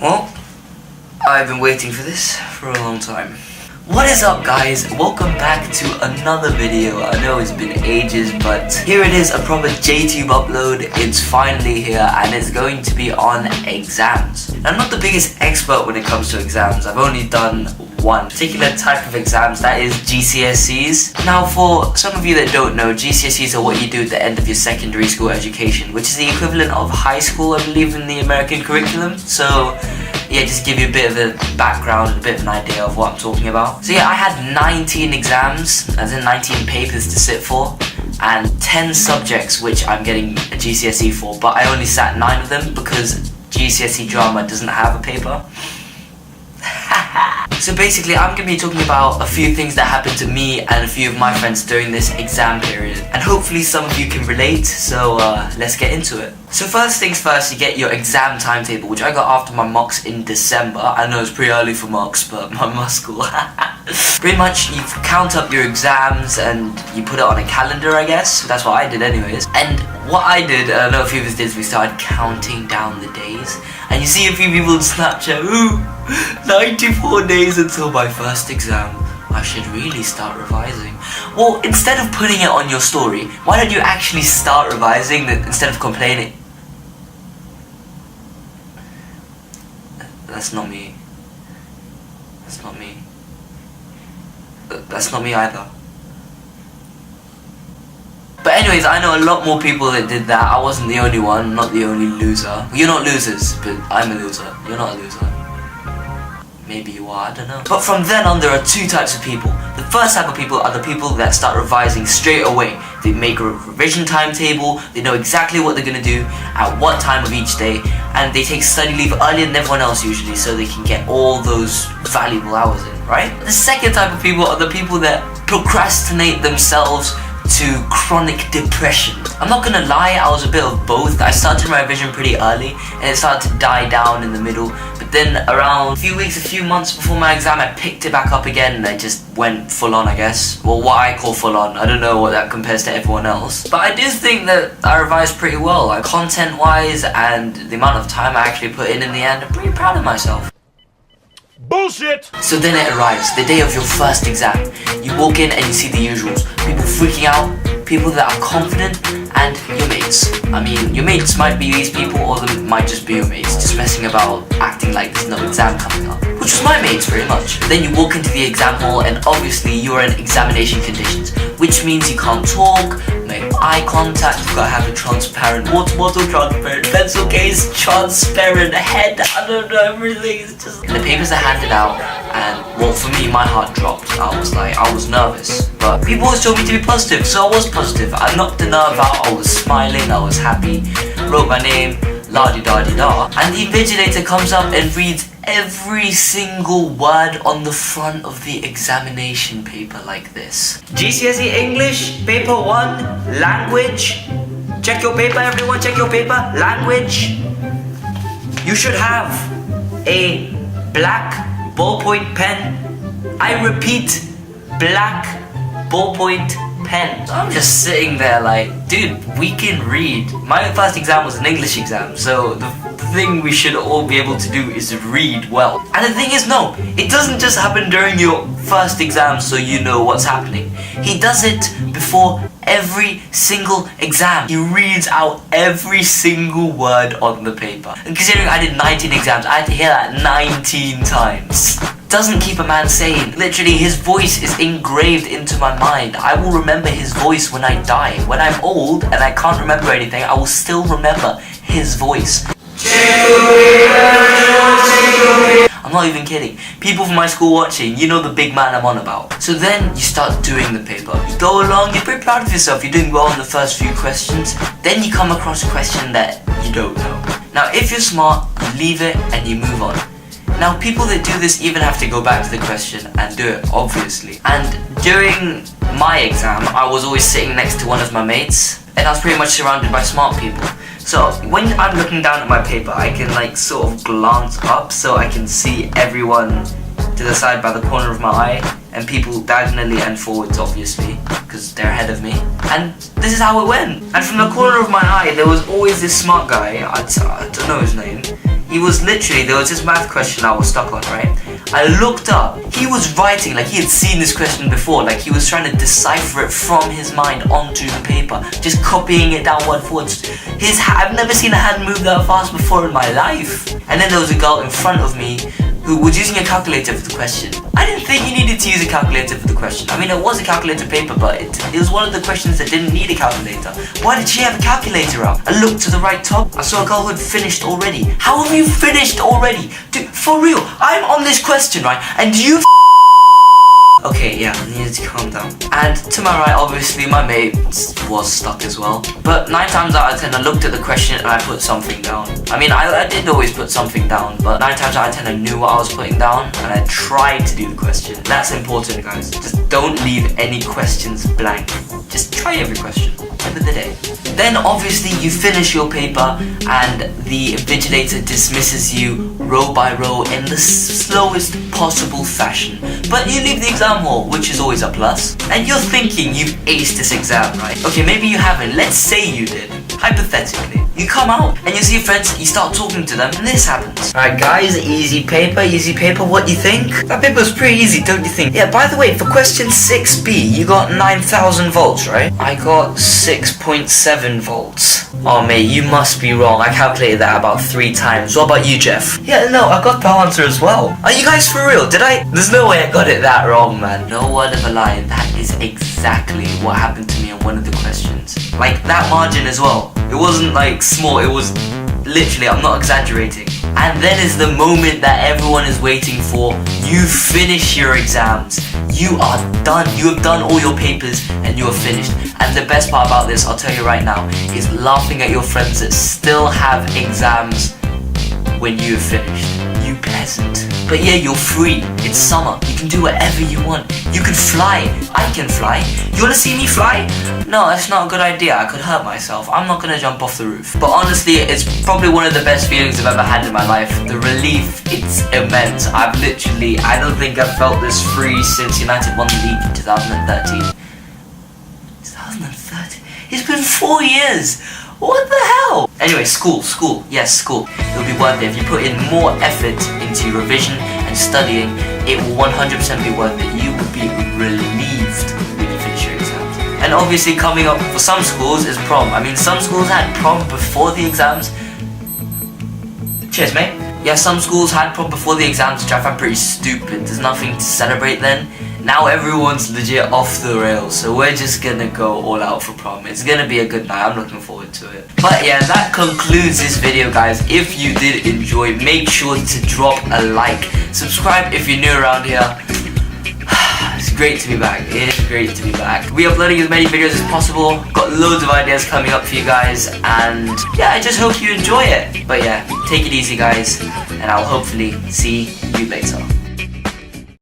Well, I've been waiting for this for a long time. What is up, guys? Welcome back to another video. I know it's been ages, but here it is, a proper JTube upload. It's finally here and it's going to be on exams. I'm not the biggest expert when it comes to exams. I've only done one particular type of exams, that is GCSEs. Now, for some of you that don't know, GCSEs are what you do at the end of your secondary school education, which is the equivalent of high school, I believe, in the American curriculum. So yeah, just give you a bit of a background, a bit of an idea of what I'm talking about. So yeah, I had 19 exams, as in 19 papers to sit for, and 10 subjects which I'm getting a GCSE for, but I only sat 9 of them because GCSE drama doesn't have a paper. So basically, I'm going to be talking about a few things that happened to me and a few of my friends during this exam period. And hopefully some of you can relate, so let's get into it. So first things first, you get your exam timetable, which I got after my mocks in December. I know it's pretty early for mocks, but my school. Pretty much, you count up your exams and you put it on a calendar, I guess. That's what I did anyways. And what I did, I know a few of us did, is we started counting down the days. And you see a few people on Snapchat, ooh, 94 days until my first exam. I should really start revising. Well, instead of putting it on your story, why don't you actually start revising instead of complaining? That's not me. That's not me. That's not me either. But anyways, I know a lot more people that did that. I wasn't the only one, not the only loser. You're not losers, but I'm a loser. You're not a loser. Maybe you are, I don't know. But from then on, there are two types of people. The first type of people are the people that start revising straight away. They make a revision timetable, they know exactly what they're gonna do, at what time of each day, and they take study leave earlier than everyone else usually, so they can get all those valuable hours in, right? The second type of people are the people that procrastinate themselves to chronic depression. I'm not gonna lie, I was a bit of both. I started my revision pretty early and it started to die down in the middle, but then around a few months before my exam, I picked it back up again and I just went full on, I guess. Well, what I call full on. I don't know what that compares to everyone else, but I do think that I revised pretty well, like content wise, and the amount of time I actually put in the end. I'm pretty proud of myself. Bullshit! So then it arrives, the day of your first exam. You walk in and you see the usuals. People freaking out, people that are confident, and your mates. I mean, your mates might be these people, or they might just be your mates, just messing about, acting like there's no exam coming up. Which was my mates, pretty much. Then you walk into the exam hall, and obviously you are in examination conditions, which means you can't talk, make eye contact, you've got to have a transparent water bottle, transparent pencil case, transparent head, I don't know, everything is just... And the papers are handed out, and well, for me, my heart dropped. I was nervous, but people always told me to be positive, so I was positive. I knocked the nerve out, I was smiling, I was happy, wrote my name, la-di-da-di-da, and the invigilator comes up and reads every single word on the front of the examination paper like this. GCSE English, paper 1, language. Check your paper, everyone, check your paper. Language. You should have a black ballpoint pen. I repeat, black ballpoint pen. So I'm just sitting there like, dude, we can read. My first exam was an English exam, so the thing we should all be able to do is read well. And the thing is, no, it doesn't just happen during your first exam so you know what's happening. He does it before every single exam. He reads out every single word on the paper. And considering I did 19 exams, I had to hear that 19 times. Doesn't keep a man sane. Literally, his voice is engraved into my mind. I will remember his voice when I die. When I'm old and I can't remember anything, I will still remember his voice. I'm not even kidding. People from my school watching, you know the big man I'm on about. So then you start doing the paper. You go along, you're pretty proud of yourself, you're doing well in the first few questions. Then you come across a question that you don't know. Now if you're smart, you leave it and you move on. Now people that do this even have to go back to the question and do it, obviously. And during my exam, I was always sitting next to one of my mates, and I was pretty much surrounded by smart people. So when I'm looking down at my paper, I can like sort of glance up so I can see everyone to the side by the corner of my eye, and people diagonally and forwards, obviously, because they're ahead of me. And this is how it went. And from the corner of my eye, there was always this smart guy, I don't know his name. He was literally, there was this math question I was stuck on, right? I looked up, he was writing like he had seen this question before, like he was trying to decipher it from his mind onto the paper, just copying it down word for word. I've never seen a hand move that fast before in my life. And then there was a girl in front of me who was using a calculator for the question. I didn't think you needed to use a calculator for the question. I mean, it was a calculator paper, but it was one of the questions that didn't need a calculator. Why did she have a calculator out? I looked to the right top, I saw a girl who had finished already. How have you finished already? Dude, for real, I'm on this question, right? And you okay, yeah, I needed to calm down. And to my right, obviously, my mate was stuck as well. But 9 times out of 10, I looked at the question and I put something down. I mean, I did always put something down, but 9 times out of 10, I knew what I was putting down and I tried to do the question. That's important, guys. Just don't leave any questions blank. Just try every question. End of the day. Then, obviously, you finish your paper and the invigilator dismisses you row by row in the slowest possible fashion. But you leave the exam hall, which is always a plus. And you're thinking you've aced this exam, right? Okay, maybe you haven't. Let's say you did. Hypothetically. You come out and you see your friends, you start talking to them, and this happens. Alright guys, easy paper, what do you think? That paper was pretty easy, don't you think? Yeah, by the way, for question 6B, you got 9,000 volts, right? I got 6.7 volts. Oh mate, you must be wrong. I calculated that about 3 times. What about you, Jeff? Yeah, no, I got the answer as well. Are you guys for real? There's no way I got it that wrong, man. No word of a lie. That is exactly what happened to me on one of the questions. Like, that margin as well. It wasn't like small, it was literally, I'm not exaggerating. And then is the moment that everyone is waiting for. You finish your exams. You are done. You have done all your papers and you are finished. And the best part about this, I'll tell you right now, is laughing at your friends that still have exams when you have finished. You peasant. But yeah, you're free. It's summer. You can do whatever you want. You can fly. I can fly. You wanna see me fly? No, that's not a good idea. I could hurt myself. I'm not gonna jump off the roof. But honestly, it's probably one of the best feelings I've ever had in my life. The relief, it's immense. I don't think I've felt this free since United won the league in 2013. 2013? It's been 4 years! What the hell? Anyway, school. Yes, school. It'll be worth it. If you put in more effort into revision and studying, it will 100% be worth it. You will be relieved when you finish your exams. And obviously coming up for some schools is prom. I mean, some schools had prom before the exams. Cheers, mate. Yeah, some schools had prom before the exams, which I find pretty stupid. There's nothing to celebrate then. Now everyone's legit off the rails, so we're just gonna go all out for prom. It's gonna be a good night. I'm looking forward to it. But yeah, that concludes this video, guys. If you did enjoy, make sure to drop a like. Subscribe if you're new around here. It's great to be back. It is great to be back. We're uploading as many videos as possible. Got loads of ideas coming up for you guys, and yeah, I just hope you enjoy it. But yeah, take it easy, guys, and I'll hopefully see you later.